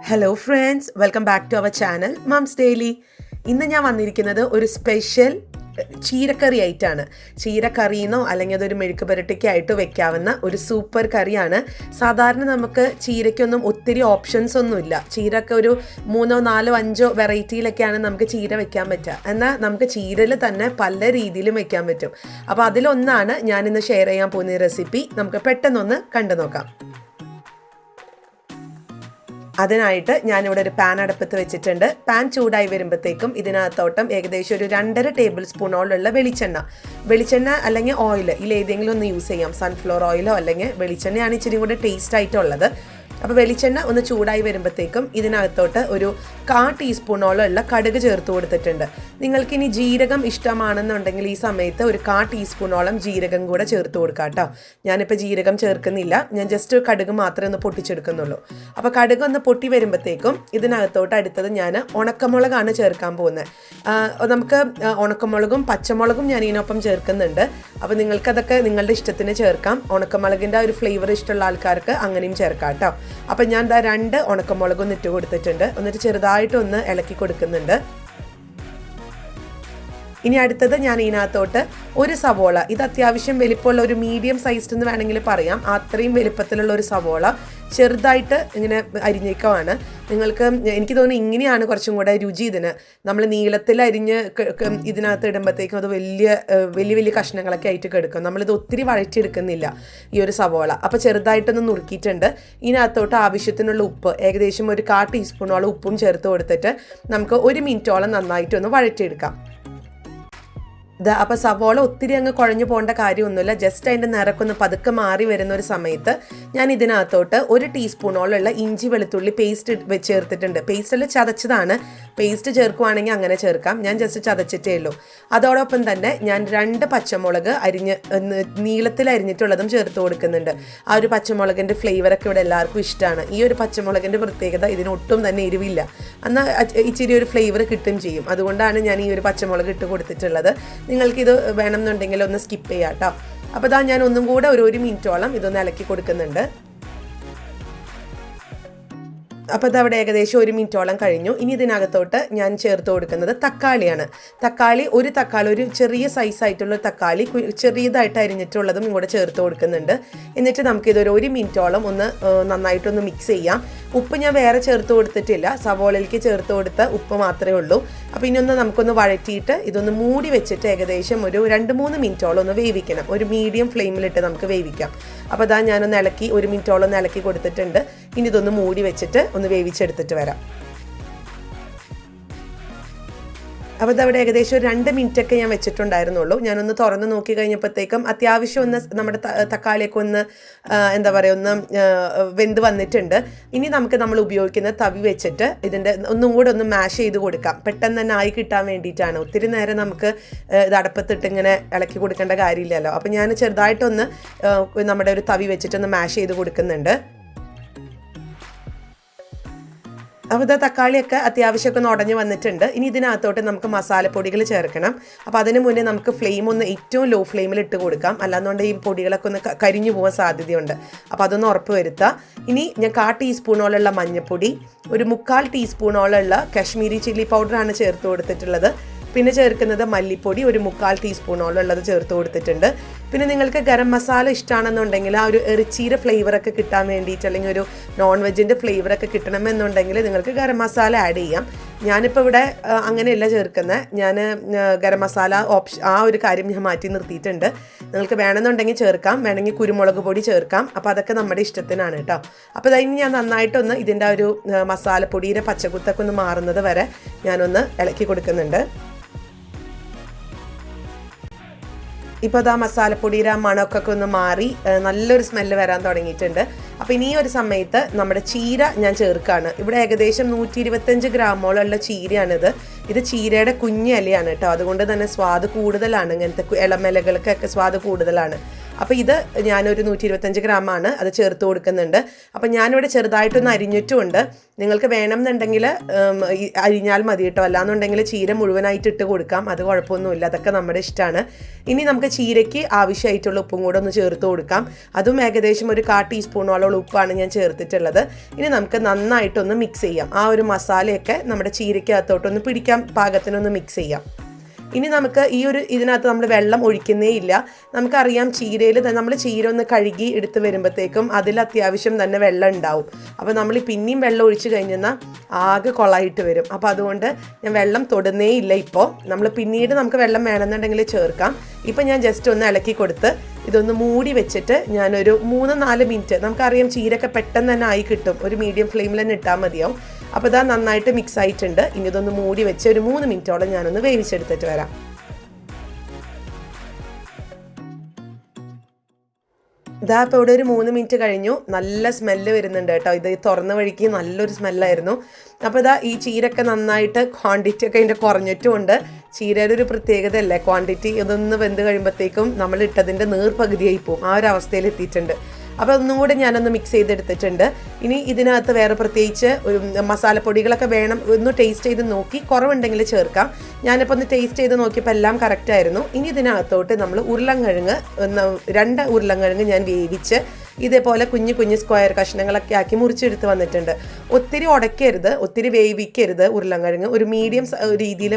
Hello friends, welcome back to our channel Mom's Daily. ഇന്ന് ഞാൻ വന്നിരിക്കുന്നത് ഒരു സ്പെഷ്യൽ ചീരക്കറി ആയിട്ടാണ്. ചീരക്കറിയെന്നോ അല്ലെങ്കിൽ അതൊരു മെഴുക്ക് പുരട്ടിക്കായിട്ട് വെക്കാവുന്ന ഒരു സൂപ്പർ കറിയാണ്. സാധാരണ നമുക്ക് ചീരയ്ക്കൊന്നും ഒത്തിരി ഓപ്ഷൻസ് ഒന്നുമില്ല. ചീരക്ക് ഒരു 3, 4, 5 വെറൈറ്റിയിലൊക്കെയാണ് നമുക്ക് ചീര വെക്കാൻ പറ്റുക. എന്നാൽ നമുക്ക് ചീരയിൽ തന്നെ പല രീതിയിലും വെക്കാൻ പറ്റും. അപ്പോൾ അതിലൊന്നാണ് ഞാനിന്ന് ഷെയർ ചെയ്യാൻ പോകുന്ന റെസിപ്പി. നമുക്ക് പെട്ടെന്നൊന്ന് കണ്ടു നോക്കാം. അതിനായിട്ട് ഞാനിവിടെ ഒരു പാൻ അടുപ്പത്ത് വെച്ചിട്ടുണ്ട്. പാൻ ചൂടായി വരുമ്പോഴത്തേക്കും ഇതിനകത്തോട്ടം ഏകദേശം ഒരു 2.5 ടേബിൾ സ്പൂണോളമുള്ള വെളിച്ചെണ്ണ അല്ലെങ്കിൽ ഓയിൽ ഇതിലേതെങ്കിലും ഒന്ന് യൂസ് ചെയ്യാം. സൺഫ്ലവർ ഓയിലോ അല്ലെങ്കിൽ വെളിച്ചെണ്ണയാണ് ഇച്ചിരി കൂടെ ടേസ്റ്റ് ആയിട്ടുള്ളത്. അപ്പോൾ വെളിച്ചെണ്ണ ഒന്ന് ചൂടായി വരുമ്പോഴത്തേക്കും ഇതിനകത്തോട്ട് ഒരു 1/4 ടീസ്പൂണോളമുള്ള കടുക് ചേർത്ത് കൊടുത്തിട്ടുണ്ട്. നിങ്ങൾക്കിനി ജീരകം ഇഷ്ടമാണെന്നുണ്ടെങ്കിൽ ഈ സമയത്ത് ഒരു 1/4 ടീസ്പൂണോളം ജീരകം കൂടെ ചേർത്ത് കൊടുക്കാം കേട്ടോ. ഞാനിപ്പോൾ ജീരകം ചേർക്കുന്നില്ല, ഞാൻ ജസ്റ്റ് കടുക് മാത്രമേ ഒന്ന് പൊട്ടിച്ചെടുക്കുന്നുള്ളൂ. അപ്പോൾ കടുക് ഒന്ന് പൊട്ടി വരുമ്പോഴത്തേക്കും ഇതിനകത്തോട്ട് അടുത്തത് ഞാൻ ഉണക്കമുളകാണ് ചേർക്കാൻ പോകുന്നത്. നമുക്ക് ഉണക്കമുളകും പച്ചമുളകും ഞാൻ ഇതിനൊപ്പം ചേർക്കുന്നുണ്ട്. അപ്പോൾ നിങ്ങൾക്കതൊക്കെ നിങ്ങളുടെ ഇഷ്ടത്തിന് ചേർക്കാം. ഉണക്കമുളകിൻ്റെ ഒരു ഫ്ലേവർ ഇഷ്ടമുള്ള ആൾക്കാർക്ക് അങ്ങനെയും ചേർക്കാം കേട്ടോ. അപ്പം ഞാൻ 2 ഉണക്കമുളകും ഇട്ട് കൊടുത്തിട്ടുണ്ട്. എന്നിട്ട് ചെറുതായിട്ടൊന്ന് ഇളക്കി കൊടുക്കുന്നുണ്ട്. ഇനി അടുത്തത് ഞാൻ ഇതിനകത്തോട്ട് ഒരു സവോള, ഇത് അത്യാവശ്യം വലിപ്പമുള്ള ഒരു മീഡിയം സൈസ് എന്ന് വേണമെങ്കിൽ പറയാം. അത്രയും വലിപ്പത്തിലുള്ള ഒരു സവോള ചെറുതായിട്ട് ഇങ്ങനെ അരിഞ്ഞേക്കുവാണ്. എനിക്ക് തോന്നുന്നു ഇങ്ങനെയാണ് കുറച്ചും കൂടെ രുചി ഇതിന്. നമ്മൾ നീളത്തിൽ അരിഞ്ഞ് ഇതിനകത്ത് ഇടുമ്പോഴത്തേക്കും അത് വലിയ കഷ്ണങ്ങളൊക്കെ ആയിട്ട് കിടക്കും. നമ്മളിത് ഒത്തിരി വഴറ്റിയെടുക്കുന്നില്ല ഈ ഒരു സവോള. അപ്പോൾ ചെറുതായിട്ടൊന്ന് നുറുക്കിയിട്ടുണ്ട്. ഇതിനകത്തോട്ട് ആവശ്യത്തിനുള്ള ഉപ്പ്, ഏകദേശം ഒരു 1/4 ടീസ്പൂണോളം ഉപ്പും ചേർത്ത് കൊടുത്തിട്ട് നമുക്ക് 1 മിനിറ്റോളം നന്നായിട്ടൊന്ന് വഴറ്റിയെടുക്കാം. അപ്പോൾ സവോള ഒത്തിരി അങ്ങ് കുഴഞ്ഞു പോകേണ്ട കാര്യമൊന്നുമില്ല. ജസ്റ്റ് അതിൻ്റെ നിറക്കൊന്ന് പതുക്കെ മാറി വരുന്ന ഒരു സമയത്ത് ഞാൻ ഇതിനകത്തോട്ട് 1 ടീസ്പൂണോളമുള്ള ഇഞ്ചി വെളുത്തുള്ളി പേസ്റ്റ് ചേർത്തിട്ടുണ്ട്. പേസ്റ്റിൽ ചതച്ചതാണ്. പേസ്റ്റ് ചേർക്കുവാണെങ്കിൽ അങ്ങനെ ചേർക്കാം. ഞാൻ ജസ്റ്റ് ചതച്ചിട്ടേ ഉള്ളൂ. അതോടൊപ്പം തന്നെ ഞാൻ 2 പച്ചമുളക് നീളത്തിൽ അരിഞ്ഞിട്ടുള്ളതും ചേർത്ത് കൊടുക്കുന്നുണ്ട്. ആ ഒരു പച്ചമുളകിൻ്റെ ഫ്ലേവറൊക്കെ ഇവിടെ എല്ലാവർക്കും ഇഷ്ടമാണ്. ഈ ഒരു പച്ചമുളകിൻ്റെ പ്രത്യേകത ഇതിനൊട്ടും തന്നെ എരിവില്ല. എന്നാൽ ഇച്ചിരി ഒരു ഫ്ലേവർ കിട്ടും ചെയ്യും. അതുകൊണ്ടാണ് ഞാൻ ഈ ഒരു പച്ചമുളക് ഇട്ട് കൊടുത്തിട്ടുള്ളത്. നിങ്ങൾക്കിത് വേണമെന്നുണ്ടെങ്കിൽ ഒന്ന് സ്കിപ്പ് ചെയ്യാം കേട്ടോ. അപ്പോൾ ഞാൻ ഒന്നും കൂടെ ഒരു മിനിറ്റോളം ഇതൊന്ന് ഇളക്കി കൊടുക്കുന്നുണ്ട്. അപ്പോൾ അതവിടെ ഏകദേശം 1 മിനിറ്റോളം കഴിഞ്ഞു. ഇനി ഇതിനകത്തോട്ട് ഞാൻ ചേർത്ത് കൊടുക്കുന്നത് തക്കാളിയാണ്. ഒരു തക്കാളി ഒരു ചെറിയ സൈസായിട്ടുള്ള തക്കാളി ചെറിയതായിട്ട് അരിഞ്ഞിട്ടുള്ളതും കൂടെ ചേർത്ത് കൊടുക്കുന്നുണ്ട്. എന്നിട്ട് നമുക്കിതൊരു 1 മിനിറ്റോളം ഒന്ന് നന്നായിട്ടൊന്ന് മിക്സ് ചെയ്യാം. ഉപ്പ് ഞാൻ വേറെ ചേർത്ത് കൊടുത്തിട്ടില്ല, സവോളയിലേക്ക് ചേർത്ത് കൊടുത്ത ഉപ്പ് മാത്രമേ ഉള്ളൂ. അപ്പോൾ ഇനി നമുക്കൊന്ന് വഴറ്റിയിട്ട് ഇതൊന്ന് മൂടി വെച്ചിട്ട് ഏകദേശം ഒരു 2-3 മിനിറ്റോളം ഒന്ന് വേവിക്കണം. ഒരു മീഡിയം ഫ്ലെയിമിലിട്ട് നമുക്ക് വേവിക്കാം. അപ്പോൾ ഞാനൊന്ന് ഇളക്കി 1 മിനിറ്റോളം ഒന്ന് ഇളക്കി കൊടുത്തിട്ടുണ്ട്. ഇനി ഇതൊന്ന് മൂടി വെച്ചിട്ട് ഒന്ന് വേവിച്ചെടുത്തിട്ട് വരാം. അപ്പോൾ അതവിടെ ഏകദേശം ഒരു 2 മിനിറ്റൊക്കെ ഞാൻ വെച്ചിട്ടുണ്ടായിരുന്നുള്ളൂ. ഞാനൊന്ന് തുറന്ന് നോക്കി കഴിഞ്ഞപ്പോഴത്തേക്കും അത്യാവശ്യം ഒന്ന് നമ്മുടെ തക്കാളിയൊക്കെ ഒന്ന് ഒന്ന് വെന്ത് വന്നിട്ടുണ്ട്. ഇനി നമ്മൾ ഉപയോഗിക്കുന്ന തവി വെച്ചിട്ട് ഇതിൻ്റെ ഒന്നും കൂടെ ഒന്ന് മാഷ് ചെയ്ത് കൊടുക്കാം. പെട്ടെന്ന് തന്നെ ആയി കിട്ടാൻ വേണ്ടിയിട്ടാണ്. ഒത്തിരി നേരം നമുക്ക് ഇത് അടപ്പത്തിട്ട് ഇങ്ങനെ ഇളക്കി കൊടുക്കേണ്ട കാര്യമില്ലല്ലോ. അപ്പോൾ ഞാൻ ചെറുതായിട്ടൊന്ന് നമ്മുടെ ഒരു തവി വെച്ചിട്ടൊന്ന് മാഷ് ചെയ്ത് കൊടുക്കുന്നുണ്ട്. അപ്പോൾ തക്കാളിയൊക്കെ അത്യാവശ്യമൊക്കെ ഒന്ന് ഉടഞ്ഞ് വന്നിട്ടുണ്ട്. ഇനി ഇതിനകത്തോട്ട് നമുക്ക് മസാലപ്പൊടികൾ ചേർക്കണം. അപ്പോൾ അതിന് മുന്നേ നമുക്ക് ഫ്ലെയിം ഒന്ന് ഏറ്റവും ലോ ഫ്ലെയിമിൽ ഇട്ട് കൊടുക്കാം. അല്ലാന്നുകൊണ്ട് ഈ പൊടികളൊക്കെ ഒന്ന് കരിഞ്ഞു പോകാൻ സാധ്യതയുണ്ട്. അപ്പോൾ അതൊന്ന് ഉറപ്പ് വരുത്തുക. ഇനി ഞാൻ 1/4 ടീസ്പൂണോളമുള്ള മഞ്ഞൾപ്പൊടി, ഒരു 1/4 ടീസ്പൂണോളമുള്ള കാശ്മീരി ചില്ലി പൗഡറാണ് ചേർത്ത് കൊടുത്തിട്ടുള്ളത്. പിന്നെ ചേർക്കുന്നത് മല്ലിപ്പൊടി ഒരു 1/4 ടീസ്പൂണോളം ഉള്ളത് ചേർത്ത് കൊടുത്തിട്ടുണ്ട്. പിന്നെ നിങ്ങൾക്ക് ഗരം മസാല ഇഷ്ടമാണെന്നുണ്ടെങ്കിൽ ആ ഒരു ഇറച്ചിയുടെ ഫ്ലേവറൊക്കെ കിട്ടാൻ വേണ്ടിയിട്ട്, അല്ലെങ്കിൽ ഒരു നോൺ വെജിൻ്റെ ഫ്ലേവറൊക്കെ കിട്ടണമെന്നുണ്ടെങ്കിൽ നിങ്ങൾക്ക് ഗരം മസാല ആഡ് ചെയ്യാം. ഞാനിപ്പോൾ ഇവിടെ അങ്ങനെയല്ല ചേർക്കുന്നത്. ഞാൻ ഗരം മസാല ആ ഒരു കാര്യം ഞാൻ മാറ്റി നിർത്തിയിട്ടുണ്ട്. നിങ്ങൾക്ക് വേണമെന്നുണ്ടെങ്കിൽ ചേർക്കാം, വേണമെങ്കിൽ കുരുമുളക് പൊടി ചേർക്കാം. അപ്പോൾ അതൊക്കെ നമ്മുടെ ഇഷ്ടത്തിനാണ് കേട്ടോ. അപ്പോൾ ഇനി ഞാൻ നന്നായിട്ടൊന്ന് ഇതിൻ്റെ ഒരു മസാലപ്പൊടിയുടെ പച്ചക്കുത്തൊക്കെ ഒന്ന് മാറുന്നത് വരെ ഞാനൊന്ന് ഇളക്കി കൊടുക്കുന്നുണ്ട്. ഇപ്പോൾ മസാലപ്പൊടിയുടെ മണമൊക്കെ ഒന്ന് മാറി നല്ലൊരു സ്മെല്ല് വരാൻ തുടങ്ങിയിട്ടുണ്ട്. അപ്പോൾ ഇനി ഒരു സമയത്ത് നമ്മുടെ ചീര ഞാൻ ചേർക്കുകയാണ്. ഇവിടെ ഏകദേശം 125 ഗ്രാമോളമുള്ള ചീരയാണിത്. ഇത് ചീരയുടെ കുഞ്ഞ് ഇലയാണ് കേട്ടോ. അതുകൊണ്ട് തന്നെ സ്വാദ് കൂടുതലാണ്. ഇങ്ങനത്തെ ഇളമിലകൾക്കൊക്കെ സ്വാദ് കൂടുതലാണ്. അപ്പോൾ ഇത് ഞാനൊരു 125 ഗ്രാമാണ് അത് ചേർത്ത് കൊടുക്കുന്നുണ്ട്. അപ്പോൾ ഞാനിവിടെ ചെറുതായിട്ടൊന്ന് അരിഞ്ഞിട്ടുമുണ്ട്. നിങ്ങൾക്ക് വേണമെന്നുണ്ടെങ്കിൽ അരിഞ്ഞാൽ മതി കേട്ടോ, അല്ലാന്നുണ്ടെങ്കിൽ ചീര മുഴുവനായിട്ട് ഇട്ട് കൊടുക്കാം, അത് കുഴപ്പമൊന്നുമില്ല, അതൊക്കെ നമ്മുടെ ഇഷ്ടമാണ്. ഇനി നമുക്ക് ചീരയ്ക്ക് ആവശ്യമായിട്ടുള്ള ഉപ്പും കൂടെ ഒന്ന് ചേർത്ത് കൊടുക്കാം. അതും ഏകദേശം ഒരു 1/4 ടീസ്പൂണോളം ഉപ്പാണ് ഞാൻ ചേർത്തിട്ടുള്ളത്. ഇനി നമുക്ക് നന്നായിട്ടൊന്ന് മിക്സ് ചെയ്യാം. ആ ഒരു മസാലയൊക്കെ നമ്മുടെ ചീരയ്ക്കകത്തോട്ടൊന്ന് പിടിക്കാൻ പാകത്തിനൊന്ന് മിക്സ് ചെയ്യാം. ഇനി നമുക്ക് ഇതിനകത്ത് നമ്മൾ വെള്ളം ഒഴിക്കുന്നേ ഇല്ല. നമുക്കറിയാം ചീരയിൽ നമ്മൾ ചീര ഒന്ന് കഴുകി എടുത്ത് വരുമ്പോഴത്തേക്കും അതിൽ അത്യാവശ്യം തന്നെ വെള്ളം ഉണ്ടാവും. അപ്പോൾ നമ്മൾ പിന്നെയും വെള്ളം ഒഴിച്ച് കഴിഞ്ഞാൽ ആകെ കൊളായിട്ട് വരും. അപ്പോൾ അതുകൊണ്ട് ഞാൻ വെള്ളം തൊടുന്നേ ഇല്ല. ഇപ്പോൾ നമ്മൾ പിന്നീട് നമുക്ക് വെള്ളം വേണമെന്നുണ്ടെങ്കിൽ ചേർക്കാം. ഇപ്പം ഞാൻ ജസ്റ്റ് ഒന്ന് ഇളക്കി കൊടുത്ത് ഇതൊന്ന് മൂടി വെച്ചിട്ട് ഞാനൊരു 3-4 മിനിറ്റ്, നമുക്കറിയാം ചീരയൊക്കെ പെട്ടെന്ന് തന്നെ ആയി കിട്ടും, ഒരു മീഡിയം ഫ്ലെയിമിൽ തന്നെ ഇട്ടാൽ മതിയാവും. അപ്പോൾ ഇതാ നന്നായിട്ട് മിക്സ് ആയിട്ടുണ്ട്. ഇനി ഇതൊന്ന് മൂടി വെച്ച് ഒരു 3 മിനിറ്റോളം ഞാനൊന്ന് വേവിച്ചെടുത്തിട്ട് വരാം. ഇതാ ഇപ്പോൾ ഇവിടെ ഒരു 3 മിനിറ്റ് കഴിഞ്ഞു. നല്ല സ്മെല്ല് വരുന്നുണ്ട് കേട്ടോ. ഇത് തുറന്ന വഴിക്ക് നല്ലൊരു സ്മെല്ലായിരുന്നു. അപ്പോൾ ഇതാ ഈ ചീരയൊക്കെ നന്നായിട്ട് ക്വാണ്ടിറ്റി ഒക്കെ ഇതിൻ്റെ കുറഞ്ഞിട്ടുമുണ്ട്. ചീരയുടെ ഒരു പ്രത്യേകത അല്ലേ ക്വാണ്ടിറ്റി, ഇതൊന്ന് വെന്ത് കഴിയുമ്പോഴത്തേക്കും നമ്മൾ ഇട്ടതിൻ്റെ പകുതിയായി പോകും. ആ ഒരു അവസ്ഥയിൽ എത്തിയിട്ടുണ്ട്. അപ്പോൾ ഒന്നും കൂടെ ഞാനൊന്ന് മിക്സ് ചെയ്തെടുത്തിട്ടുണ്ട്. ഇനി ഇതിനകത്ത് വേറെ പ്രത്യേകിച്ച് ഒരു മസാലപ്പൊടികളൊക്കെ വേണം, ഒന്ന് ടേസ്റ്റ് ചെയ്ത് നോക്കി, കുറവുണ്ടെങ്കിൽ ചേർക്കാം. ഞാനിപ്പോൾ ഒന്ന് ടേസ്റ്റ് ചെയ്ത് നോക്കിയപ്പോൾ എല്ലാം കറക്റ്റായിരുന്നു. ഇനി ഇതിനകത്തോട്ട് നമ്മൾ 2 ഉരുളൻകിഴങ്ങ് ഞാൻ വേവിച്ച് ഇതേപോലെ കുഞ്ഞു സ്ക്വയർ കഷ്ണങ്ങളൊക്കെ ആക്കി മുറിച്ചെടുത്ത് വന്നിട്ടുണ്ട്. ഒത്തിരി ഉടയ്ക്കരുത്, ഒത്തിരി വേവിക്കരുത്. ഉരുളൻകിഴങ്ങ് ഒരു മീഡിയം രീതിയിൽ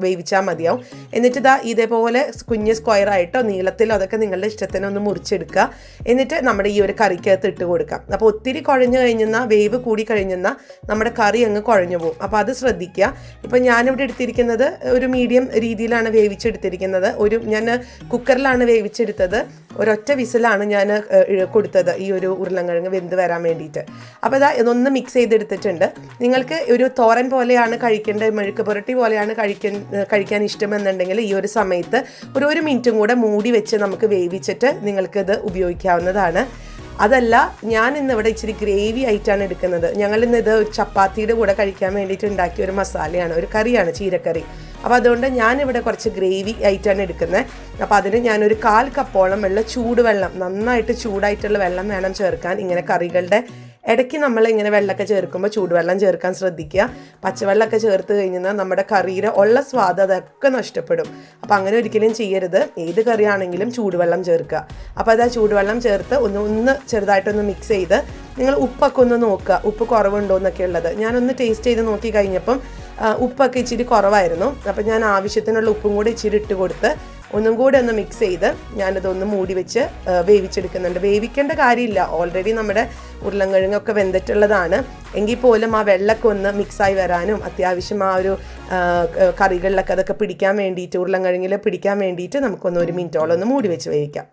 വേവിച്ചാൽ മതിയാവും. എന്നിട്ട് ഇതേപോലെ കുഞ്ഞ് സ്ക്വയറായിട്ടോ നീളത്തിലോ അതൊക്കെ നിങ്ങളുടെ ഇഷ്ടത്തിന് ഒന്ന് മുറിച്ചെടുക്കുക. എന്നിട്ട് നമ്മുടെ ഈ ഒരു കറിക്കകത്ത് ഇട്ട് കൊടുക്കാം. അപ്പോൾ ഒത്തിരി കുഴഞ്ഞു കഴിഞ്ഞാൽ, വേവ് കൂടി കഴിഞ്ഞാൽ നമ്മുടെ കറി അങ്ങ് കുഴഞ്ഞു പോകും. അപ്പോൾ അത് ശ്രദ്ധിക്കുക. ഇപ്പം ഞാനിവിടെ എടുത്തിരിക്കുന്നത് ഒരു മീഡിയം രീതിയിലാണ് വേവിച്ചെടുത്തിരിക്കുന്നത്. ഞാൻ കുക്കറിലാണ് വേവിച്ചെടുത്തത്. ഒരൊറ്റ വിസിലാണ് ഞാൻ കൊടുത്തത് ഈ ഒരു ഉരുളൻകിഴങ്ങ് വെന്ത് വരാൻ വേണ്ടിയിട്ട്. അപ്പോൾ ഇതൊന്ന് മിക്സ് ചെയ്തെടുത്തിട്ടുണ്ട്. നിങ്ങൾക്ക് ഒരു തോരൻ പോലെയാണ് കഴിക്കേണ്ടത്, മെഴുക്ക് പുരട്ടി പോലെയാണ് കഴിക്കാൻ ഇഷ്ടമെന്നുണ്ടെങ്കിൽ ഈ ഒരു സമയത്ത് ഒരു 1 മിനിറ്റും കൂടെ മൂടി വെച്ച് നമുക്ക് വേവിച്ചിട്ട് നിങ്ങൾക്കിത് ഉപയോഗിക്കാവുന്നതാണ്. അതല്ല, ഞാൻ ഇന്നിവിടെ ഇച്ചിരി ഗ്രേവി ആയിട്ടാണ് എടുക്കുന്നത്. ഞങ്ങളിന്നിത് ഒരു ചപ്പാത്തിയുടെ കൂടെ കഴിക്കാൻ വേണ്ടിയിട്ട് ഉണ്ടാക്കിയ ഒരു മസാലയാണ്, ഒരു കറിയാണ്, ചീരക്കറി. അപ്പോൾ അതുകൊണ്ട് ഞാനിവിടെ കുറച്ച് ഗ്രേവി ആയിട്ടാണ് എടുക്കുന്നത്. അപ്പോൾ അതിന് ഞാനൊരു 1/4 കപ്പോളം ചൂടുവെള്ളം, നന്നായിട്ട് ചൂടായിട്ടുള്ള വെള്ളം വേണം ചേർക്കാൻ. ഇങ്ങനെ കറികളുടെ ഇടയ്ക്ക് നമ്മൾ ഇങ്ങനെ വെള്ളമൊക്കെ ചേർക്കുമ്പോൾ ചൂടുവെള്ളം ചേർക്കാൻ ശ്രദ്ധിക്കുക. പച്ചവെള്ളമൊക്കെ ചേർത്ത് കഴിഞ്ഞാൽ നമ്മുടെ കറിയുടെ ഉള്ള സ്വാദ് അതൊക്കെ നഷ്ടപ്പെടും. അപ്പോൾ അങ്ങനെ ഒരിക്കലും ചെയ്യരുത്. ഏത് കറിയാണെങ്കിലും ചൂടുവെള്ളം ചേർക്കുക. അപ്പോൾ അത് ചൂടുവെള്ളം ചേർത്ത് ഒന്ന് ചെറുതായിട്ടൊന്ന് മിക്സ് ചെയ്ത് നിങ്ങൾ ഉപ്പൊക്കെ ഒന്ന് നോക്കുക, ഉപ്പ് കുറവുണ്ടോ എന്നൊക്കെ ഉള്ളത്. ഞാനൊന്ന് ടേസ്റ്റ് ചെയ്ത് നോക്കി കഴിഞ്ഞപ്പം ഉപ്പൊക്കെ ഇച്ചിരി കുറവായിരുന്നു. അപ്പോൾ ഞാൻ ആവശ്യത്തിനുള്ള ഉപ്പും കൂടി ഇച്ചിരി ഇട്ട് കൊടുത്ത് ഒന്നും കൂടി ഒന്ന് മിക്സ് ചെയ്ത് ഞാനിതൊന്ന് മൂടി വെച്ച് വേവിച്ചെടുക്കുന്നുണ്ട്. വേവിക്കേണ്ട കാര്യമില്ല, ഓൾറെഡി നമ്മുടെ ഉരുളൻകിഴങ്ങൊക്കെ വെന്തിട്ടുള്ളതാണ്. എങ്കിൽ പോലും ആ വെള്ളമൊക്കെ ഒന്ന് മിക്സായി വരാനും അത്യാവശ്യം ആ ഒരു കറികളിലൊക്കെ അതൊക്കെ പിടിക്കാൻ വേണ്ടിയിട്ട്, ഉരുളൻകിഴങ്ങിൽ പിടിക്കാൻ വേണ്ടിയിട്ട് നമുക്കൊന്ന് 1 മിനിറ്റോളം ഒന്ന് മൂടി വെച്ച് വേവിക്കാം.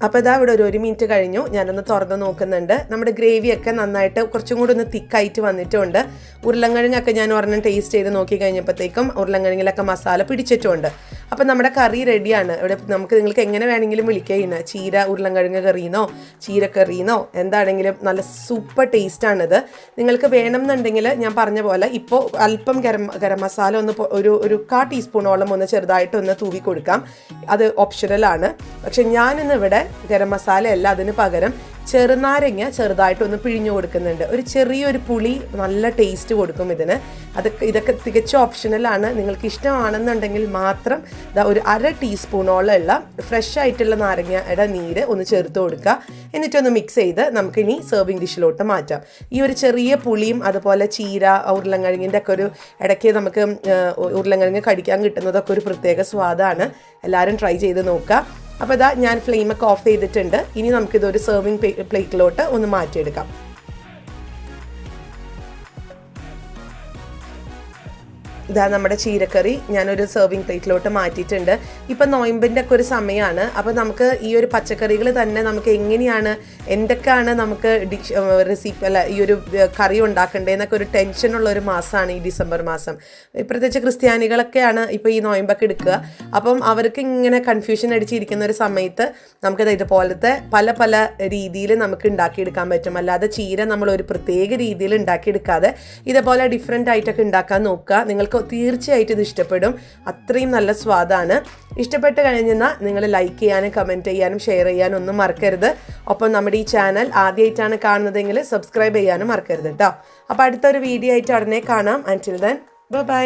അപ്പോൾ ഇതാ ഇവിടെ ഒരു 1 മിനിറ്റ് കഴിഞ്ഞു. ഞാനൊന്ന് തുറന്ന് നോക്കുന്നുണ്ട്. നമ്മുടെ ഗ്രേവിയൊക്കെ നന്നായിട്ട് കുറച്ചും കൂടി ഒന്ന് തിക്കായിട്ട് വന്നിട്ടുണ്ട്. ഉരുളൻകിഴങ്ങൊക്കെ ഞാൻ ഒരെണ്ണം ടേസ്റ്റ് ചെയ്ത് നോക്കി കഴിഞ്ഞപ്പോഴത്തേക്കും ഉരുളൻകിഴങ്ങിലൊക്കെ മസാല പിടിച്ചിട്ടുണ്ട്. അപ്പോൾ നമ്മുടെ കറി റെഡിയാണ്. ഇവിടെ നിങ്ങൾക്ക് എങ്ങനെ വേണമെങ്കിലും വിളിക്കുകയാണ്, ചീര ഉരുളൻകിഴങ്ങ് കറിയെന്നോ ചീരക്കറിയെന്നോ എന്താണെങ്കിലും നല്ല സൂപ്പർ ടേസ്റ്റാണിത്. നിങ്ങൾക്ക് വേണമെന്നുണ്ടെങ്കിൽ ഞാൻ പറഞ്ഞ പോലെ ഇപ്പോൾ അല്പം ഗരം മസാല ഒന്ന് ഒരു 1/4 ടീസ്പൂണോളം ഒന്ന് ചെറുതായിട്ടൊന്ന് തൂവി കൊടുക്കാം. അത് ഓപ്ഷണലാണ്. പക്ഷെ ഞാനിന്ന് ഇവിടെ ഗരം മസാല അല്ല, അതിന് പകരം ചെറുനാരങ്ങ ചെറുതായിട്ടൊന്ന് പിഴിഞ്ഞു കൊടുക്കുന്നുണ്ട്. ഒരു ചെറിയൊരു പുളി നല്ല ടേസ്റ്റ് കൊടുക്കും ഇതിന്. ഇതൊക്കെ തികച്ചും ഓപ്ഷണലാണ്. നിങ്ങൾക്ക് ഇഷ്ടമാണെന്നുണ്ടെങ്കിൽ മാത്രം ഒരു 1/2 ടീസ്പൂണോളം ഉള്ള ഫ്രഷ് ആയിട്ടുള്ള നാരങ്ങയുടെ നീര് ഒന്ന് ചേർത്ത് കൊടുക്കുക. എന്നിട്ടൊന്ന് മിക്സ് ചെയ്ത് നമുക്കിനി സെർവിങ് ഡിഷിലോട്ട് മാറ്റാം. ഈ ഒരു ചെറിയ പുളിയും അതുപോലെ ചീര ഉരുളൻകിഴങ്ങിൻ്റെ ഒക്കെ ഒരു ഇടയ്ക്ക് നമുക്ക് ഉരുളൻകിഴങ്ങ് കടിക്കാൻ കിട്ടുന്നതൊക്കെ ഒരു പ്രത്യേക സ്വാദാണ്. എല്ലാവരും ട്രൈ ചെയ്ത് നോക്കുക. അപ്പോൾ ഇതാ ഞാൻ ഫ്ലെയിമൊക്കെ ഓഫ് ചെയ്തിട്ടുണ്ട്. ഇനി നമുക്കിതൊരു സെർവിങ് പ്ലേറ്റിലോട്ട് ഒന്ന് മാറ്റിയെടുക്കാം. ഇതാ നമ്മുടെ ചീരക്കറി ഞാനൊരു സെർവിങ് പ്ലേറ്റിലോട്ട് മാറ്റിയിട്ടുണ്ട്. ഇപ്പം നോയമ്പിൻ്റെ ഒക്കെ ഒരു സമയമാണ്. അപ്പോൾ നമുക്ക് ഈ ഒരു പച്ചക്കറികൾ തന്നെ നമുക്ക് എങ്ങനെയാണ് എന്തൊക്കെയാണ് നമുക്ക് റെസിപ്പി ഈ ഒരു കറി ഉണ്ടാക്കേണ്ടതെന്നൊക്കെ ഒരു ടെൻഷനുള്ള ഒരു മാസമാണ് ഈ ഡിസംബർ മാസം. പ്രത്യേകിച്ച് ക്രിസ്ത്യാനികളൊക്കെയാണ് ഇപ്പോൾ ഈ നോയമ്പൊക്കെ എടുക്കുക. അപ്പം അവർക്ക് ഇങ്ങനെ കൺഫ്യൂഷൻ അടിച്ചിരിക്കുന്ന ഒരു സമയത്ത് നമുക്കത് ഇതുപോലത്തെ പല പല രീതിയിൽ നമുക്ക് ഉണ്ടാക്കിയെടുക്കാൻ പറ്റും. അല്ലാതെ ചീര നമ്മൾ ഒരു പ്രത്യേക രീതിയിൽ ഉണ്ടാക്കിയെടുക്കാതെ ഇതുപോലെ ഡിഫറെൻ്റ് ആയിട്ടൊക്കെ ഉണ്ടാക്കാൻ നോക്കുക. നിങ്ങൾക്ക് തീർച്ചയായിട്ടും ഇത് ഇഷ്ടപ്പെടും. അത്രയും നല്ല സ്വാദാണ്. ഇഷ്ടപ്പെട്ട് കഴിഞ്ഞാൽ നിങ്ങൾ ലൈക്ക് ചെയ്യാനും കമൻറ്റ് ചെയ്യാനും ഷെയർ ചെയ്യാനും ഒന്നും മറക്കരുത്. ഒപ്പം നമ്മുടെ ഈ ചാനൽ ആദ്യമായിട്ടാണ് കാണുന്നതെങ്കിൽ സബ്സ്ക്രൈബ് ചെയ്യാനും മറക്കരുത് കേട്ടോ. അപ്പോൾ അടുത്തൊരു വീഡിയോ ആയിട്ട് ഉടനെ കാണാം. അൻറ്റിൽ ദെൻ ബൈ.